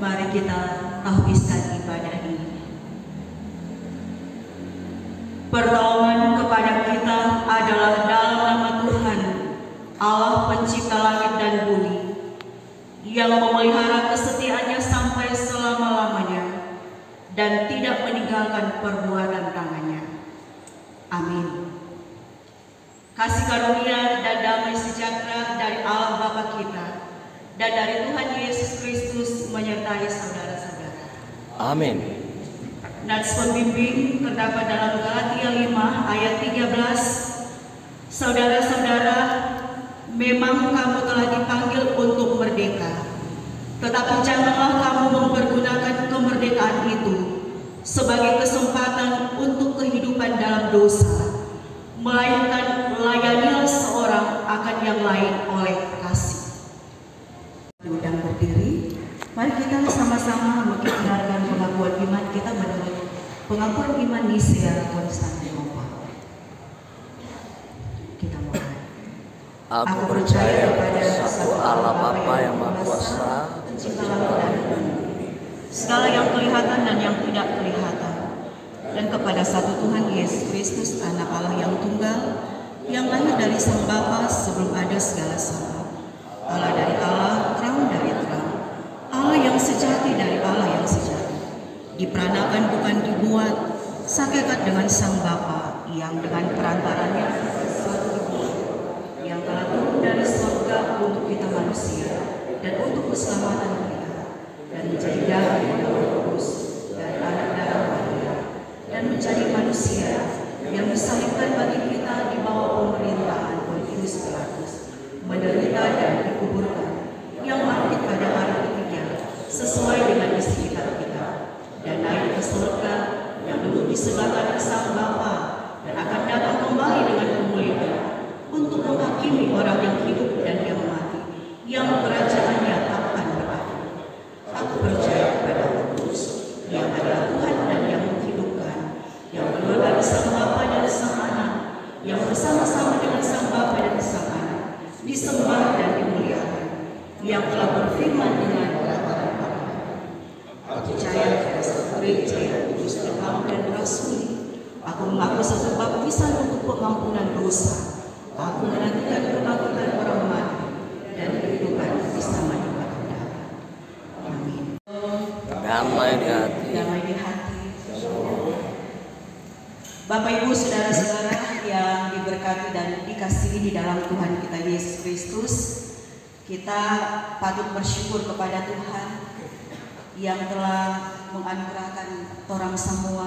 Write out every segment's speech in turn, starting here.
Mari kita tahbiskan ibadah ini. Pertolongan kepada kita adalah dalam nama Tuhan, Allah pencipta langit dan bumi, yang memelihara kesetiaannya sampai selama-lamanya dan tidak meninggalkan perbuatan tangannya. Amin. Kasih karunia dan damai sejahtera dari Allah Bapa kita dan dari Tuhan Yesus Kristus menyertai saudara-saudara. Amin. Nats pembimbing terdapat dalam Galatia 5 ayat 13. Saudara-saudara, memang kamu telah dipanggil untuk merdeka, tetapi janganlah kamu mempergunakan kemerdekaan itu sebagai kesempatan untuk kehidupan dalam dosa, melainkan layanilah seorang akan yang lain oleh kasih. Sudah berdiri, mari kita sama-sama mengikrarkan pengakuan iman kita menurut pengakuan iman Nisea Konstantinopel. Kita mulai. Aku percaya kepada satu Allah Bapa yang Maha Kuasa, pencipta langit dan bumi, segala yang kelihatan dan yang tidak kelihatan, dan kepada satu Tuhan Yesus Kristus, Anak Allah yang tunggal, yang lahir dari Sang Bapa sebelum ada segala sebab, Allah dari Allah, terang dari terang, Allah yang sejati dari Allah yang sejati, diperanakan bukan dibuat, sakekat dengan Sang Bapa, yang dengan perantaranya sesuatu dibuat, yang telah turun dari surga untuk kita manusia dan untuk keselamatan kita, dan menjadi darah yang Kudus dari anak darah Maria, dan menjadi manusia yang disalibkan bagi kita di bawah pemerintahan Pontius Pilatus, menderita dan dikuburkan, yang bangkit pada hari ketiga sesuai dengan isi kitab kita, dan naik ke surga, yang duduk di sebelah kanan Sang Bapa, dan akan datang kembali dengan kemuliaan untuk menghakimi orang yang hidup dan yang mati, yang kerajaannya akan berakhir. Aku percaya kepada Kudus, yang adalah Tuhan dan yang menghidupkan, yang keluar dari Sang Bapa dan Sang Anak, yang bersama-sama dengan Sang Bapa dan Sang Anak, disembah dan dimuliakan, yang telah berfirman dengan perkataan Allah. Aku percaya kepada satu gereja yang kudus, terang dan rasuli. Aku mengaku satu baptisan untuk pengampunan dosa. Aku menantikan kebangkitan orang mati dan kehidupan bersama yang akan datang. Amin. damai di hati. Damai di hati. Bapak Ibu saudara-saudara yang diberkati dan dikasihi di dalam Tuhan kita Yesus Kristus, kita patut bersyukur kepada Tuhan yang telah menganugerahkan orang semua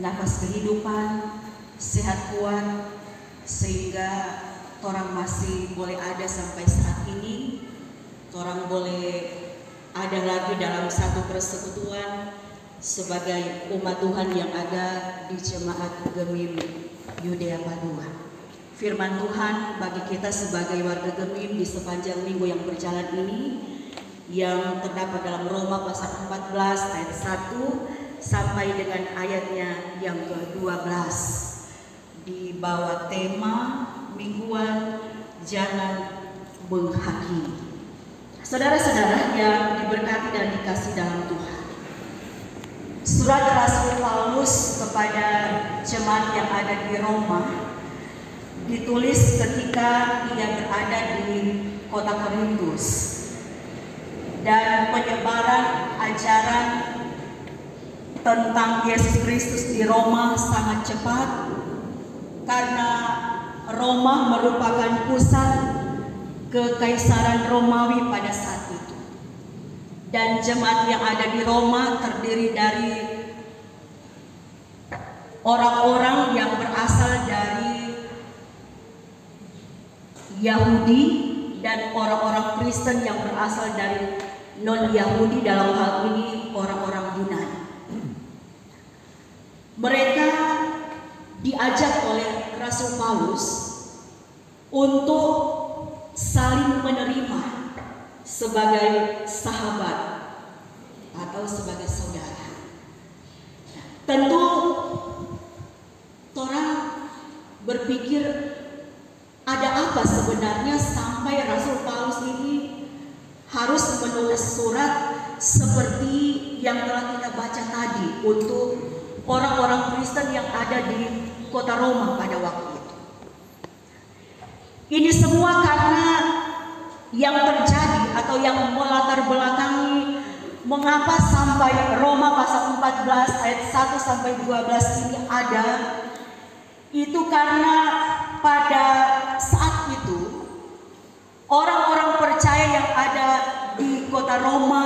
nafas kehidupan, sehat kuat, sehingga orang masih boleh ada sampai saat ini. Orang boleh ada lagi dalam satu persekutuan sebagai umat Tuhan yang ada di Jemaat Gemim Yudea Padua. Firman Tuhan bagi kita sebagai warga Gemim di sepanjang minggu yang berjalan ini yang terdapat dalam Roma pasal 14 ayat 1 sampai dengan ayatnya yang ke-12 di bawah tema mingguan jangan menghakimi. Saudara-saudara yang diberkati dan dikasih dalam Tuhan, surat Rasul Paulus kepada jemaat yang ada di Roma ditulis ketika ia berada di kota Korintus, dan penyebaran ajaran tentang Yesus Kristus di Roma sangat cepat karena Roma merupakan pusat Kekaisaran Romawi pada saat itu, dan jemaat yang ada di Roma terdiri dari orang-orang yang berasal dari Yahudi dan orang-orang Kristen yang berasal dari non-Yahudi, dalam hal ini orang-orang Yunani. Mereka diajak oleh Rasul Paulus untuk saling menerima sebagai sahabat atau sebagai saudara. Tentu orang berpikir ada apa sebenarnya sampai Rasul Paulus ini harus menulis surat seperti yang telah kita baca tadi untuk orang-orang Kristen yang ada di kota Roma pada waktu itu. Ini semua karena yang terjadi atau yang melatar belakangi mengapa sampai Roma pasal 14 ayat 1 sampai 12 ini ada, itu karena pada saat itu orang-orang percaya yang ada di kota Roma,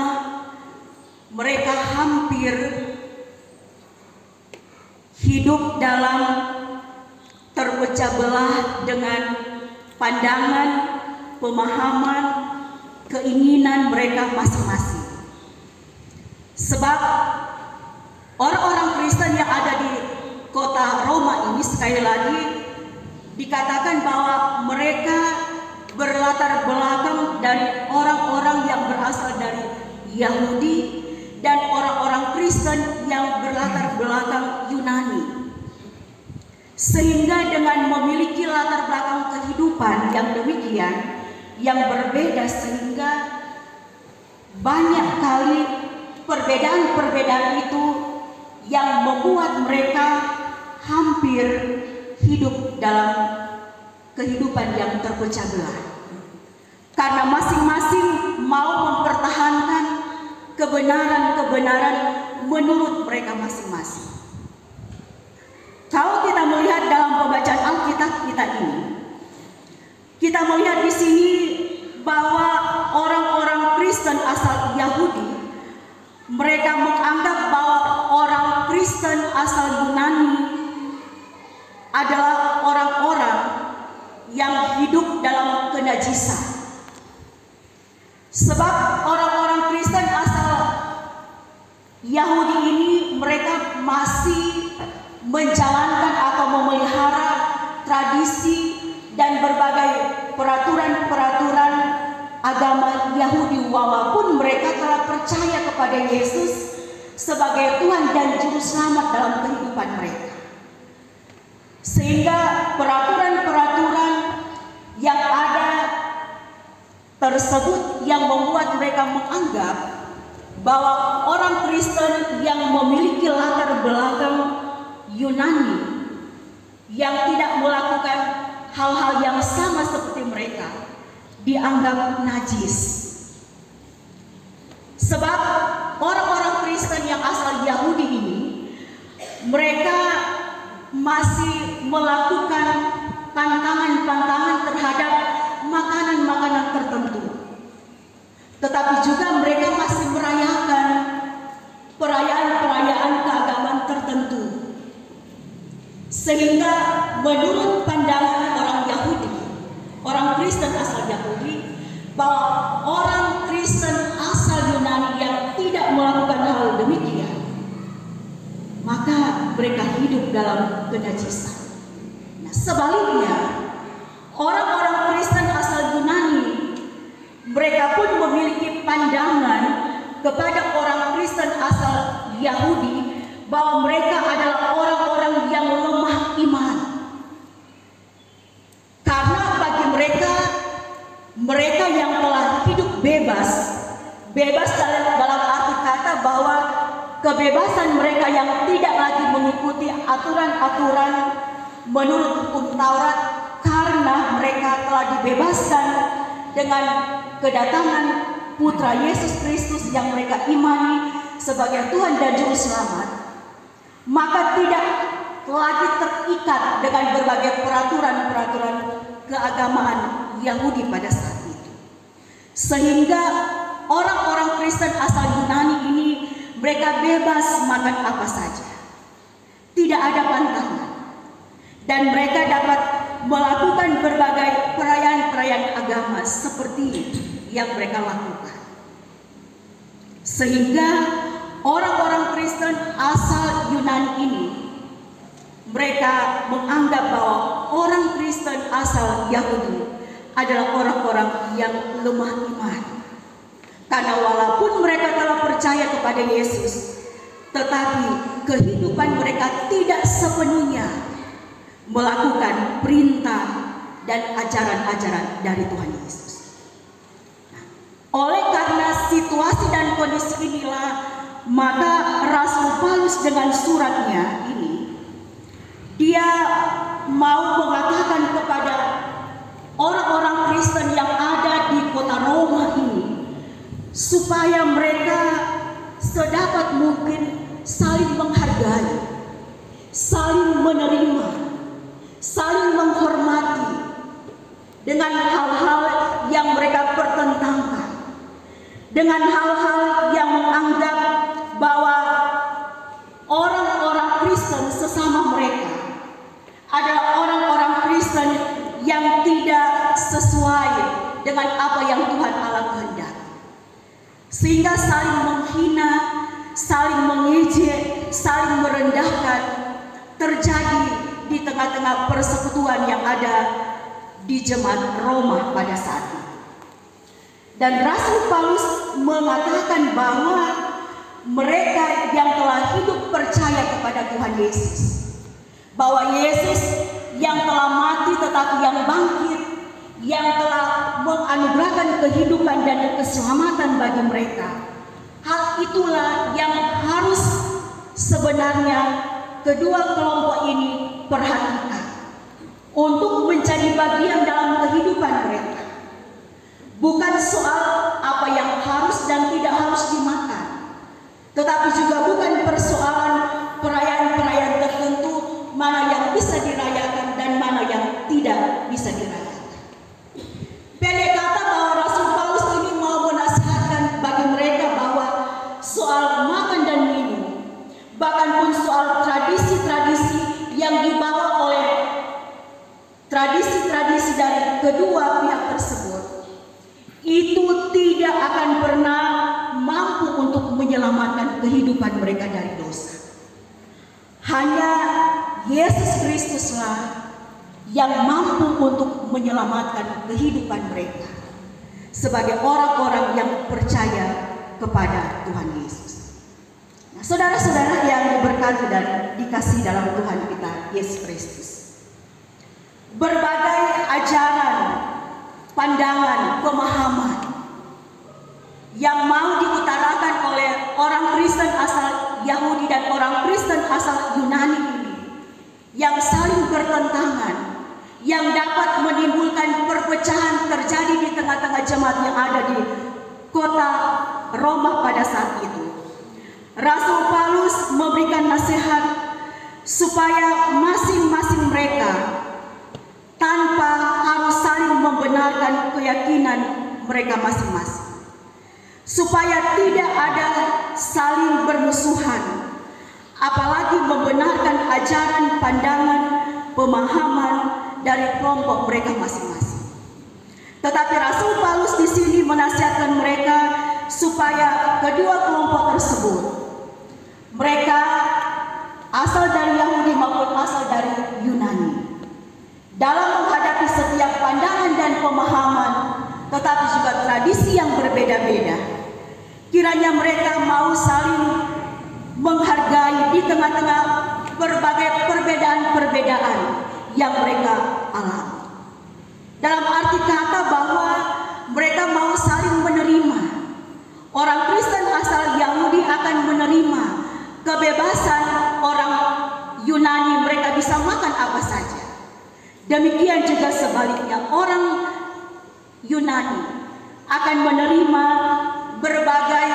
mereka hampir hidup dalam terpecah belah dengan pandangan, pemahaman, keinginan mereka masing-masing. Sebab orang-orang Kristen yang ada di kota Roma ini sekali lagi dikatakan bahwa mereka berlatar belakang dari orang-orang yang berasal dari Yahudi dan orang-orang Kristen yang berlatar belakang Yunani. Sehingga dengan memiliki latar belakang kehidupan yang demikian, yang berbeda, sehingga banyak kali perbedaan-perbedaan itu yang membuat mereka hampir hidup dalam kehidupan yang terpecah belah. Karena masing-masing mau mempertahankan kebenaran-kebenaran menurut mereka masing-masing. Kalau kita melihat dalam pembacaan Alkitab kita ini, kita melihat di sini bahwa orang-orang Kristen asal Yahudi, mereka menganggap bahwa orang Kristen asal Yunani adalah orang-orang yang hidup dalam kenajisan. Sebab orang-orang Kristen asal Yahudi ini mereka masih menjalankan atau memelihara tradisi dan berbagai peraturan-peraturan agama Yahudi, walaupun mereka telah percaya kepada Yesus sebagai Tuhan dan Juru Selamat dalam kehidupan mereka. Sehingga peraturan-peraturan yang ada tersebut yang membuat mereka menganggap bahwa orang Kristen yang memiliki latar belakang Yunani, yang tidak melakukan hal-hal yang sama seperti mereka, dianggap najis. Sebab orang-orang Kristen yang asal Yahudi ini, mereka masih melakukan pantangan-pantangan terhadap makanan-makanan tertentu. Tetapi juga mereka masih merayakan perayaan-perayaan keagamaan tertentu. Sehingga menurut pandangan orang Yahudi, orang Kristen asal Yahudi, bahwa orang Kristen asal Yunani yang tidak melakukan hal demikian, maka mereka hidup dalam kenajisan. Nah, sebaliknya, orang-orang Kristen asal Yunani, mereka pun memiliki pandangan kepada orang Kristen asal Yahudi bahwa mereka adalah orang-orang yang lemah iman. Karena bagi mereka, mereka yang telah hidup bebas dalam arti kata bahwa kebebasan mereka yang tidak lagi mengikuti aturan-aturan menurut hukum Taurat, karena mereka telah dibebaskan dengan kedatangan Putra Yesus Kristus yang mereka imani sebagai Tuhan dan Juru Selamat, maka tidak lagi terikat dengan berbagai peraturan-peraturan keagamaan Yahudi pada saat itu. Sehingga orang-orang Kristen asal Yunani ini, mereka bebas makan apa saja, tidak ada pantangan, dan mereka dapat melakukan berbagai perayaan-perayaan agama seperti yang mereka lakukan. Sehingga orang-orang Kristen asal Yunani ini, mereka menganggap bahwa orang Kristen asal Yahudi adalah orang-orang yang lemah iman. Karena walaupun mereka telah percaya kepada Yesus, tetapi kehidupan mereka tidak sepenuhnya melakukan perintah dan ajaran-ajaran dari Tuhan Yesus. Oleh karena kondisi inilah, maka Rasul Paulus dengan suratnya ini, dia mau mengatakan kepada orang-orang Kristen yang ada di kota Roma ini, supaya mereka sedapat mungkin saling menghargai, saling menerima, saling menghormati dengan hal-hal yang mereka pertentangkan, dengan hal-hal yang menganggap bahwa orang-orang Kristen sesama mereka adalah orang-orang Kristen yang tidak sesuai dengan apa yang Tuhan Allah kehendaki, sehingga saling menghina, saling mengejek, saling merendahkan terjadi di tengah-tengah persekutuan yang ada di jemaat Roma pada saat itu. Dan Rasul Paulus mengatakan bahwa mereka yang telah hidup percaya kepada Tuhan Yesus, bahwa Yesus yang telah mati tetapi yang bangkit, yang telah menganugerahkan kehidupan dan keselamatan bagi mereka. Hal itulah yang harus sebenarnya kedua kelompok ini perhatikan untuk menjadi bagian dalam kehidupan mereka. Bukan soal apa yang harus dan tidak harus dimakan, tetapi juga bukan persoalan perayaan-perayaan tertentu mana yang bisa dirayakan dan mana yang tidak bisa dirayakan. Pendek kata bahwa Rasul Paulus ini mau menasihatkan bagi mereka bahwa soal makan dan minum, bahkan pun soal tradisi-tradisi yang dibawa oleh tradisi-tradisi dari kedua pihak tersebut, itu tidak akan pernah mampu untuk menyelamatkan kehidupan mereka dari dosa. Hanya Yesus Kristuslah yang mampu untuk menyelamatkan kehidupan mereka sebagai orang-orang yang percaya kepada Tuhan Yesus. Nah, saudara-saudara yang diberkati dan dikasihi dalam Tuhan kita Yesus Kristus, berbagai ajaran, pandangan, pemahaman yang mau diutarakan oleh orang Kristen asal Yahudi dan orang Kristen asal Yunani ini, yang saling bertentangan, yang dapat menimbulkan perpecahan terjadi di tengah-tengah jemaat yang ada di kota Roma pada saat itu. Rasul Paulus memberikan nasihat supaya masing-masing mereka tanpa harus saling membenarkan keyakinan mereka masing-masing, supaya tidak ada saling bermusuhan, apalagi membenarkan ajaran, pandangan, pemahaman dari kelompok mereka masing-masing. Tetapi Rasul Paulus di sini menasihatkan mereka supaya kedua kelompok tersebut, mereka asal dari Yahudi maupun asal dari Yunani, dalam menghadapi setiap pandangan dan pemahaman, tetapi juga tradisi yang berbeda-beda, kiranya mereka mau saling menghargai di tengah-tengah berbagai perbedaan-perbedaan yang mereka alami. Dalam arti kata bahwa mereka mau saling menerima. Orang Kristen asal Yahudi akan menerima kebebasan orang Yunani, mereka bisa makan apa saja. Demikian juga sebaliknya, orang Yunani akan menerima berbagai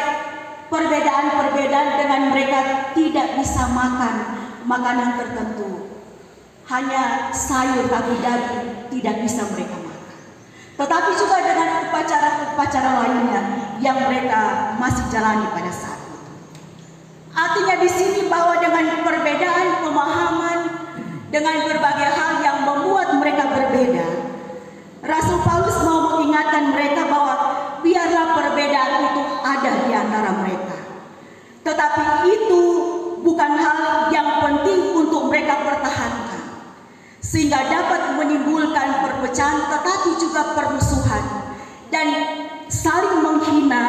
perbedaan-perbedaan dengan mereka tidak bisa makan makanan tertentu. Hanya sayur tapi daging tidak bisa mereka makan. Tetapi juga dengan upacara-upacara lainnya yang mereka masih jalani pada saat itu. Artinya di sini bahwa dengan perbedaan pemahaman, dengan berbagai hal yang membuat mereka berbeda, Rasul Paulus mau mengingatkan mereka bahwa biarlah perbedaan itu ada di antara mereka. Tetapi itu bukan hal yang penting untuk mereka pertahankan, sehingga dapat menimbulkan perpecahan tetapi juga permusuhan dan saling menghina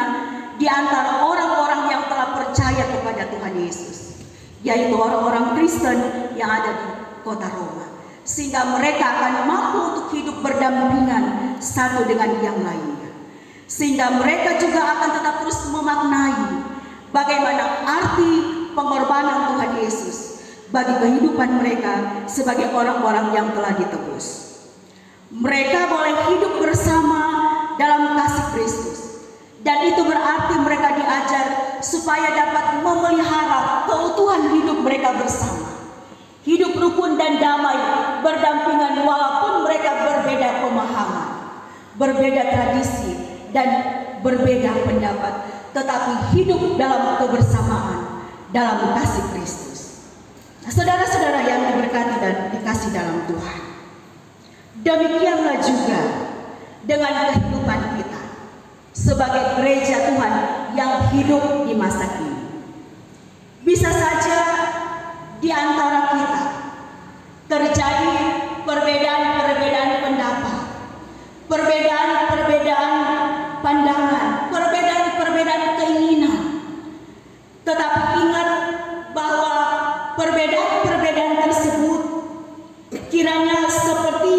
di antara orang-orang yang telah percaya kepada Tuhan Yesus, yaitu orang-orang Kristen yang ada di kota Roma, sehingga mereka akan mampu untuk hidup berdampingan satu dengan yang lainnya, sehingga mereka juga akan tetap terus memaknai bagaimana arti pengorbanan Tuhan Yesus bagi kehidupan mereka sebagai orang-orang yang telah ditebus. Mereka boleh hidup bersama dalam kasih Kristus, dan itu berarti mereka diajar supaya dapat memelihara keutuhan hidup mereka bersama, hidup rukun dan damai berdampingan walaupun mereka berbeda pemahaman, berbeda tradisi, dan berbeda pendapat, tetapi hidup dalam kebersamaan dalam kasih Kristus. Nah, saudara-saudara yang diberkati dan dikasih dalam Tuhan, demikianlah juga dengan kehidupan kita sebagai gereja Tuhan yang hidup di masa kini. Bisa saja di antara kita terjadi perbedaan-perbedaan pendapat, perbedaan-perbedaan pandangan, perbedaan-perbedaan keinginan. Tetapi ingat bahwa perbedaan-perbedaan tersebut kiranya seperti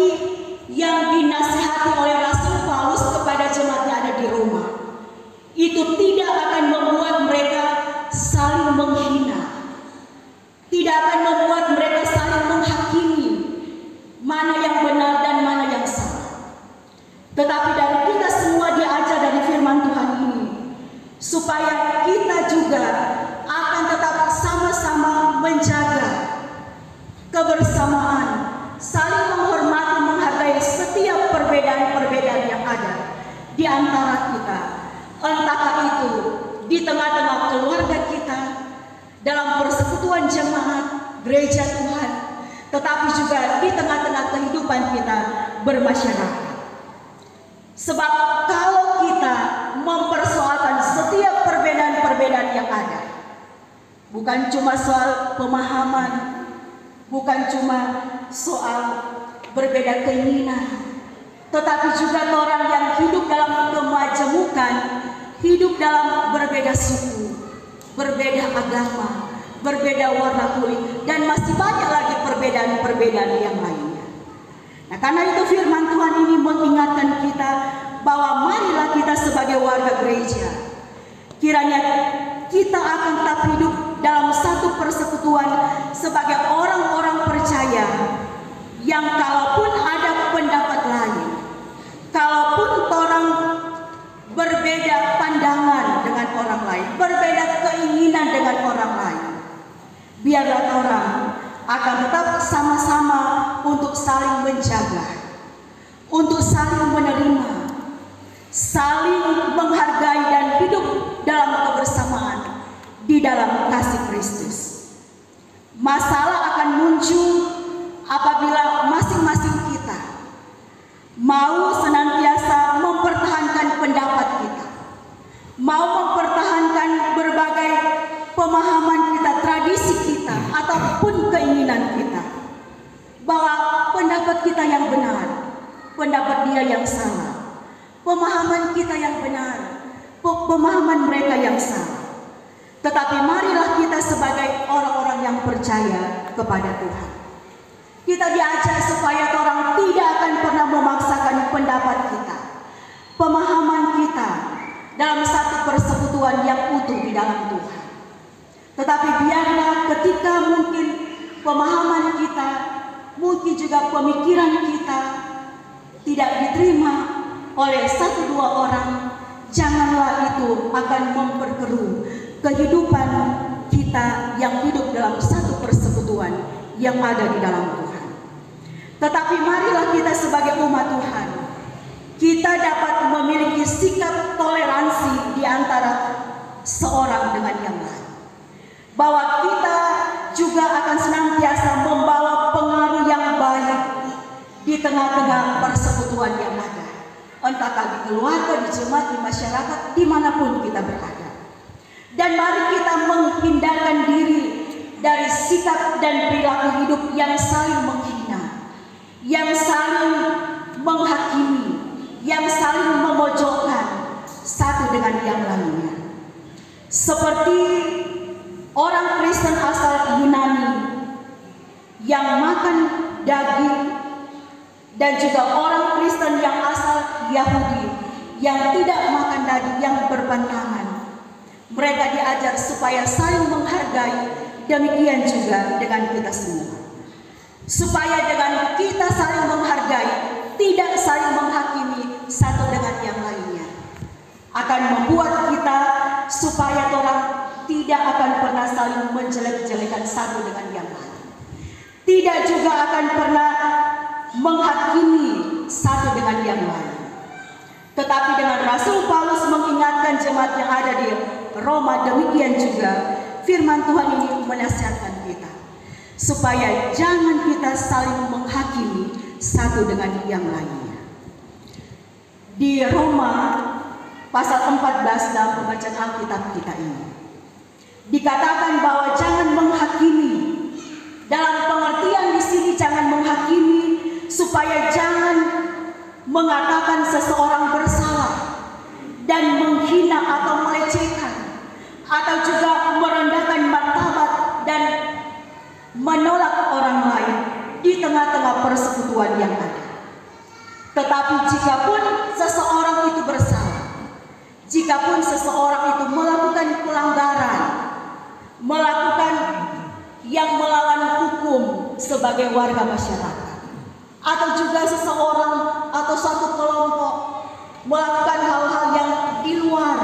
yang dinasihati oleh Rasul Paulus kepada jemaat yang ada di Roma, itu tidak akan membuat mereka saling menghina, tidak akan membuat mereka saling menghakimi mana yang benar dan mana yang salah. Tetapi dari kita semua diajar dari firman Tuhan ini supaya kita juga akan tetap sama-sama menjaga kebersamaan, saling menghormati, menghargai setiap perbedaan-perbedaan yang ada di antara kita, entahkah itu di tengah-tengah keluarga kita, dalam persekutuan jemaat gereja Tuhan, tetapi juga di tengah-tengah kehidupan kita bermasyarakat. Sebab kalau kita mempersoalkan setiap perbedaan-perbedaan yang ada, bukan cuma soal pemahaman, bukan cuma soal berbeda keinginan, tetapi juga orang yang hidup dalam kemajemukan, hidup dalam berbeda suku, berbeda agama, berbeda warna kulit, dan masih banyak lagi perbedaan-perbedaan yang lainnya. Nah, karena itu firman Tuhan ini mengingatkan kita bahwa marilah kita sebagai warga gereja, kiranya kita akan tetap hidup dalam satu persekutuan sebagai orang-orang percaya yang kalaupun ada pendapat lain, kalaupun orang berbeda pandangan dengan orang lain, berbeda keinginan dengan orang lain, biarlah orang akan tetap sama-sama untuk saling menjaga, untuk saling menerima, saling menghargai dan hidup dalam kebersamaan di dalam kasih Kristus. Masalah akan muncul apabila masing-masing kita mau senantiasa mempertahankan pendapat kita, mau mempertahankan berbagai pemahaman kita, tradisi kita, ataupun keinginan kita, bahwa pendapat kita yang benar, pendapat dia yang salah, pemahaman kita yang benar, pemahaman mereka yang salah. Tetapi marilah kita sebagai orang-orang yang percaya kepada Tuhan, kita diajar supaya orang tidak akan pernah memaksakan pendapat kita, pemahaman kita dalam satu persekutuan yang utuh di dalam Tuhan. Tetapi biarlah ketika mungkin pemahaman kita, mungkin juga pemikiran kita tidak diterima oleh satu dua orang, janganlah itu akan memperkeruh kehidupan kita yang hidup dalam satu persekutuan yang ada di dalam Tuhan. Tetapi marilah kita sebagai umat Tuhan, kita dapat memiliki sikap toleransi di antara seorang dengan yang lain, bahwa kita juga akan senantiasa membawa pengaruh yang baik di tengah-tengah persekutuan yang ada, entahkah di keluarga, di jemaat, di masyarakat, dimanapun kita berada. Dan mari kita menghindarkan diri dari sikap dan perilaku hidup yang saling menghina, yang saling menghakimi, yang saling memojokkan satu dengan yang lainnya. Seperti orang Kristen asal Yunani yang makan daging, dan juga orang Kristen yang asal Yahudi yang tidak makan daging, yang berpantangan. mereka diajar supaya saling menghargai, demikian juga dengan kita semua. Supaya dengan kita saling menghargai, tidak saling menghakimi satu dengan yang lainnya, akan membuat kita supaya orang tidak akan pernah saling menjelek-jelekan satu dengan yang lain. Tidak juga akan pernah menghakimi satu dengan yang lain. Tetapi dengan Rasul Paulus mengingatkan jemaat yang ada di Roma, demikian juga firman Tuhan ini menasihatkan kita supaya jangan kita saling menghakimi satu dengan yang lainnya. Di Roma pasal 14 dalam pembacaan Alkitab kita ini dikatakan bahwa jangan menghakimi. Dalam pengertian di sini jangan menghakimi supaya jangan mengatakan seseorang bersalah dan menghina atau melecehkan atau juga merendahkan martabat dan menolak orang lain di tengah-tengah persekutuan yang ada. Tetapi jikapun seseorang itu bersalah, jikapun seseorang itu melakukan pelanggaran, melakukan yang melawan hukum sebagai warga masyarakat, atau juga seseorang atau satu kelompok melakukan hal-hal yang di luar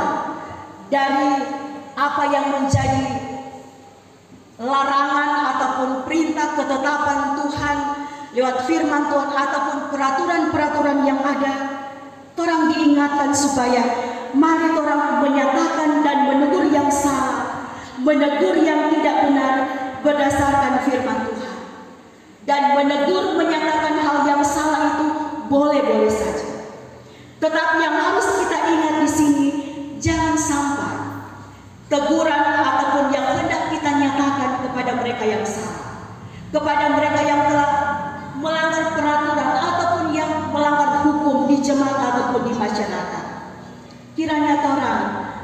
dari apa yang menjadi larangan ataupun perintah ketetapan Tuhan lewat firman Tuhan ataupun peraturan-peraturan yang ada, orang diingatkan supaya mari orang menyatakan dan menegur yang salah, menegur yang tidak benar berdasarkan firman Tuhan. Dan menegur, menyatakan hal yang salah itu boleh-boleh saja. Tetapi yang harus kita ingat di sini, jangan sampai teguran ataupun yang hendak kita nyatakan kepada mereka yang salah, kepada mereka yang telah melanggar peraturan ataupun yang melanggar hukum di jemaat ataupun di masyarakat, kiranya orang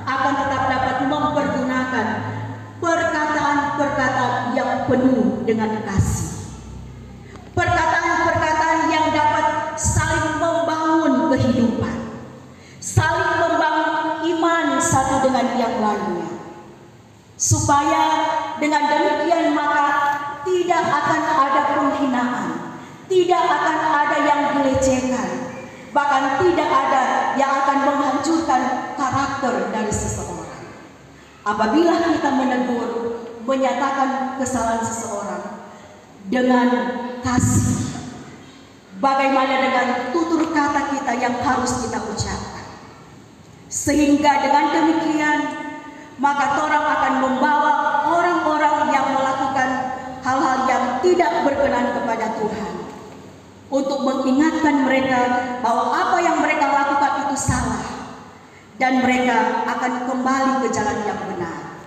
akan tetap dapat mempergunakan perkataan-perkataan yang penuh dengan kasih, perkataan-perkataan yang dapat saling membangun kehidupan, saling membangun iman satu dengan yang lainnya, supaya dengan demikian maka tidak akan ada penghinaan, tidak akan ada yang dilecehkan, bahkan tidak ada yang akan menghancurkan karakter dari seseorang. Apabila kita menegur, menyatakan kesalahan seseorang dengan kasih, bagaimana dengan tutur kata kita yang harus kita ucapkan, sehingga dengan demikian maka orang akan membawa orang-orang yang melakukan hal-hal yang tidak berkenan kepada Tuhan untuk mengingatkan mereka bahwa apa yang mereka lakukan itu salah, dan mereka akan kembali ke jalan yang benar,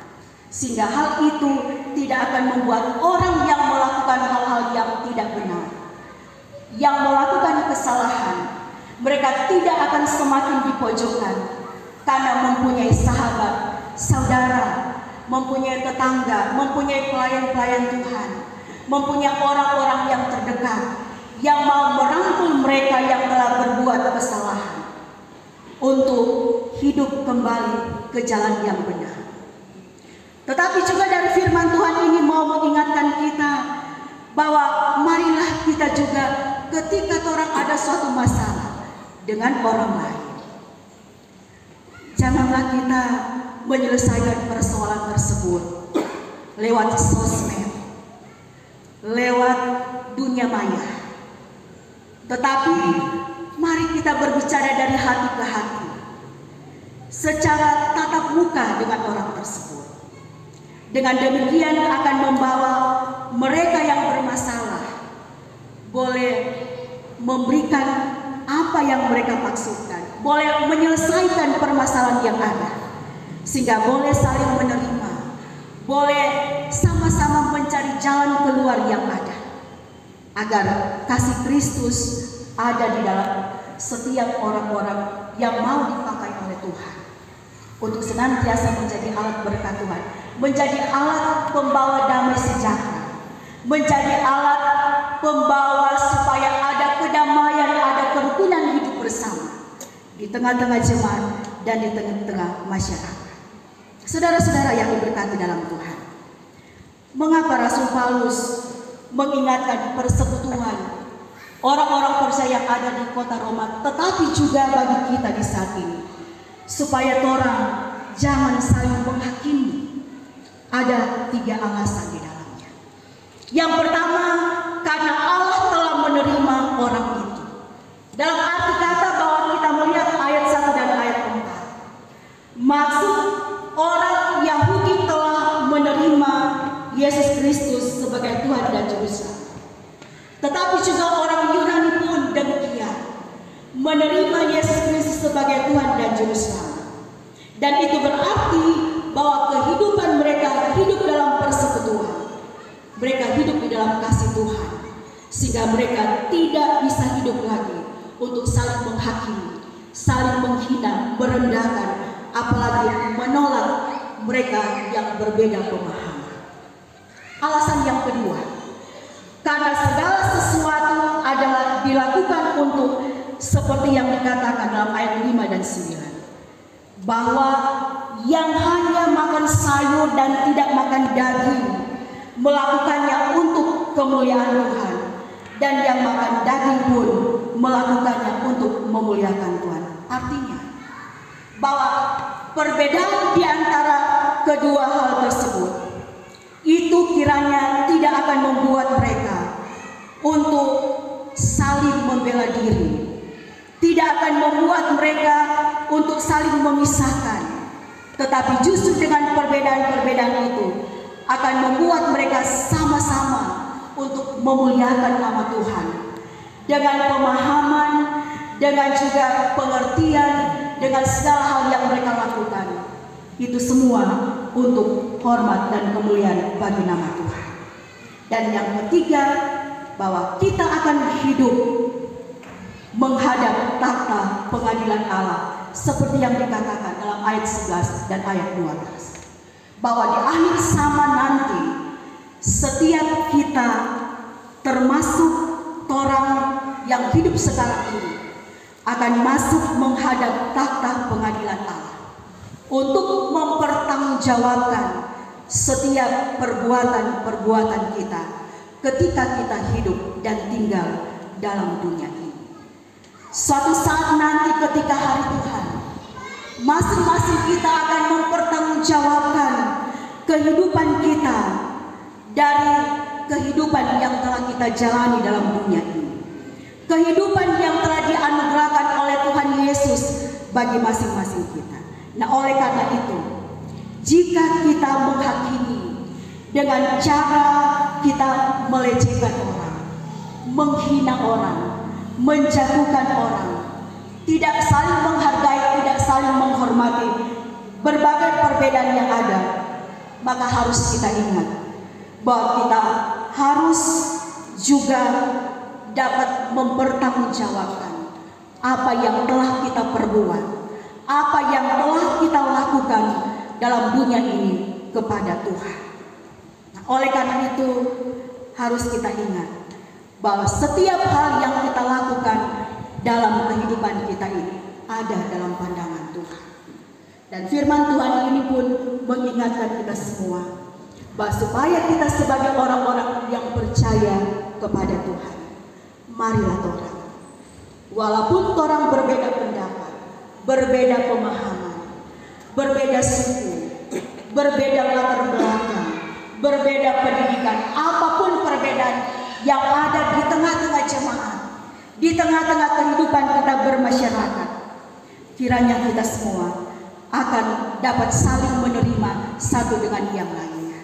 sehingga hal itu tidak akan membuat orang yang melakukan hal-hal yang tidak benar, yang melakukan kesalahan, mereka tidak akan semakin dipojokkan karena mempunyai sahabat, saudara, mempunyai tetangga, mempunyai pelayan-pelayan Tuhan, mempunyai orang-orang yang terdekat yang mau merangkul mereka yang telah berbuat kesalahan untuk hidup kembali ke jalan yang benar. Tetapi juga dari firman Tuhan ini mau mengingatkan kita bahwa marilah kita juga ketika orang ada suatu masalah dengan orang lain, janganlah kita menyelesaikan persoalan tersebut lewat sosmed, lewat dunia maya. Tetapi mari kita berbicara dari hati ke hati, secara tatap muka dengan orang tersebut. Dengan demikian akan membawa mereka yang bermasalah boleh memberikan apa yang mereka maksudkan, boleh menyelesaikan permasalahan yang ada, sehingga boleh saling menerima, boleh sama-sama mencari jalan keluar yang ada, agar kasih Kristus ada di dalam setiap orang-orang yang mau dipakai oleh Tuhan untuk senantiasa menjadi alat berkat Tuhan, menjadi alat pembawa damai sejahtera, menjadi alat pembawa supaya ada kedamaian, ada kerukunan hidup bersama di tengah-tengah jemaat dan di tengah-tengah masyarakat. Saudara-saudara yang diberkati dalam Tuhan, mengapa Rasul Paulus mengingatkan persekutuan orang-orang percaya yang ada di kota Roma, tetapi juga bagi kita di saat ini, supaya orang jangan saling menghakimi? Ada 3 alasan di dalamnya. Yang pertama, karena Allah telah menerima orang itu. Dalam arti kata bahwa kita melihat ayat 1 dan ayat 4. Maksud orang Yahudi telah menerima Yesus Kristus sebagai Tuhan dan Juru Selamat. Tetapi juga orang Yunani pun demikian, menerima Yesus Kristus sebagai Tuhan dan Juru Selamat. Dan itu berarti bahwa kehidupan mereka hidup dalam persekutuan. Mereka hidup di dalam kasih Tuhan, sehingga mereka tidak bisa hidup lagi untuk saling menghakimi, saling menghina, merendahkan, apalagi menolak mereka yang berbeda pemahaman. Alasan yang kedua, karena segala sesuatu adalah dilakukan untuk seperti yang dikatakan dalam ayat 5 dan 9, bahwa yang hanya makan sayur dan tidak makan daging melakukannya untuk kemuliaan Tuhan, dan yang makan daging pun melakukannya untuk memuliakan Tuhan. Artinya bahwa perbedaan di antara kedua hal tersebut itu kiranya tidak akan membuat mereka untuk saling membela diri, tidak akan membuat mereka untuk saling memisahkan, tetapi justru dengan perbedaan-perbedaan itu akan membuat mereka sama-sama untuk memuliakan nama Tuhan dengan pemahaman, dengan juga pengertian, dengan segala hal yang mereka lakukan. Itu semua untuk hormat dan kemuliaan bagi nama Tuhan. Dan yang ketiga, bahwa kita akan hidup menghadap takhta pengadilan Allah seperti yang dikatakan dalam ayat 11 dan ayat 12. Bahwa di akhir zaman nanti setiap kita, termasuk orang yang hidup sekarang ini, akan masuk menghadap takhta pengadilan Allah untuk mempertanggungjawabkan setiap perbuatan-perbuatan kita ketika kita hidup dan tinggal dalam dunia ini. Suatu saat nanti ketika hari Tuhan, masing-masing kita akan mempertanggungjawabkan kehidupan kita dari kehidupan yang telah kita jalani dalam dunia ini, kehidupan yang telah dianugerahkan oleh Tuhan Yesus bagi masing-masing kita. Nah, oleh karena itu, jika kita menghakimi dengan cara kita melecehkan orang, menghina orang, menjatuhkan orang, tidak saling menghargai, tidak saling menghormati berbagai perbedaan yang ada, maka harus kita ingat bahwa kita harus juga dapat mempertanggungjawabkan apa yang telah kita perbuat, apa yang telah kita lakukan dalam dunia ini kepada Tuhan. Nah, oleh karena itu harus kita ingat bahwa setiap hal yang kita lakukan dalam kehidupan kita ini ada dalam pandangan Tuhan. Dan firman Tuhan ini pun mengingatkan kita semua bahwa supaya kita sebagai orang-orang yang percaya kepada Tuhan, marilah orang, walaupun orang berbeda pendapat, berbeda pemahaman, berbeda suku, berbeda latar belakang, berbeda pendidikan, apapun perbedaan yang ada di tengah-tengah jemaat, di tengah-tengah kehidupan kita bermasyarakat, kiranya kita semua akan dapat saling menerima satu dengan yang lainnya.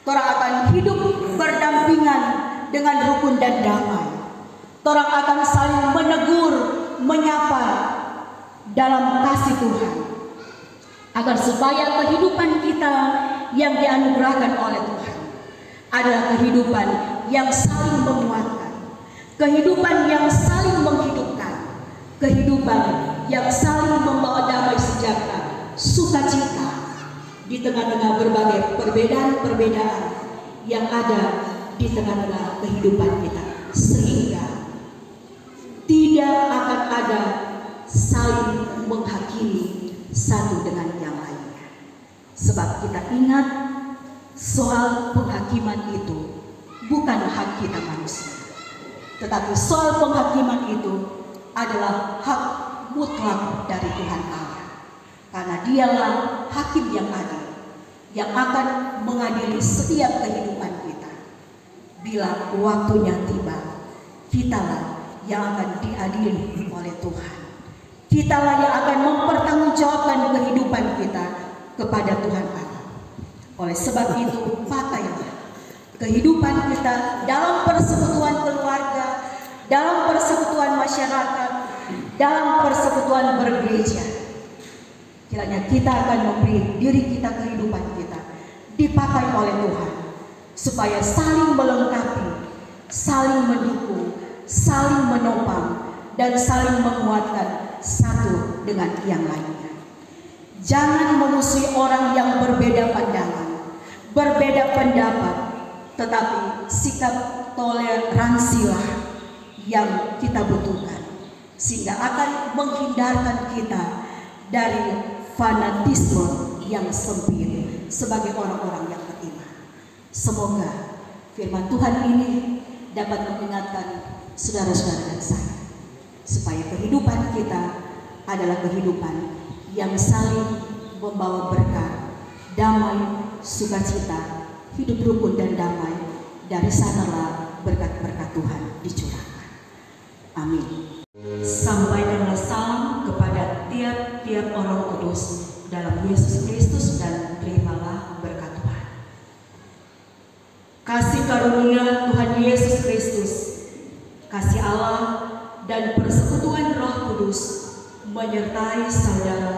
Orang akan hidup berdampingan dengan rukun dan damai. Orang akan saling menegur, menyapa dalam kasih Tuhan, agar supaya kehidupan kita yang dianugerahkan oleh Tuhan adalah kehidupan yang saling menguatkan, kehidupan yang saling menghidupkan, kehidupan yang saling membawa damai sejahtera, sukacita di tengah-tengah berbagai perbedaan-perbedaan yang ada di tengah-tengah kehidupan kita, sehingga tidak akan ada saling menghakimi satu dengan yang lainnya. Sebab kita ingat soal penghakiman itu bukan hak kita manusia, tetapi soal penghakiman itu adalah hak mutlak dari Tuhan Allah. Karena dialah hakim yang adil, yang akan mengadili setiap kehidupan kita. Bila waktunya tiba, kitalah yang akan diadili oleh Tuhan. Kitalah yang akan mempertanggungjawabkan kehidupan kita kepada Tuhan Allah. Oleh sebab itu, pakailah kehidupan kita dalam persekutuan keluarga, dalam persekutuan masyarakat, dalam persekutuan bergereja. Kiranya kita akan memberi diri kita, kehidupan kita dipakai oleh Tuhan, supaya saling melengkapi, saling mendukung, saling menopang, dan saling menguatkan satu dengan yang lainnya. Jangan memusuhi orang yang berbeda pandangan, berbeda pendapat, tetapi sikap toleransilah yang kita butuhkan, sehingga akan menghindarkan kita dari fanatisme yang sempit sebagai orang-orang yang beriman. Semoga firman Tuhan ini dapat mengingatkan saudara-saudara dan saya, supaya kehidupan kita adalah kehidupan yang saling membawa berkat, damai, sukacita, hidup rukun dan damai. Dari sanalah berkat-berkat Tuhan dicurahkan. Amin. Sampaikanlah salam kepada tiap-tiap orang kudus dalam Yesus Kristus dan terimalah berkat Tuhan. Kasih karunia Tuhan Yesus Kristus, kasih Allah dan persekutuan Roh Kudus menyertai saudara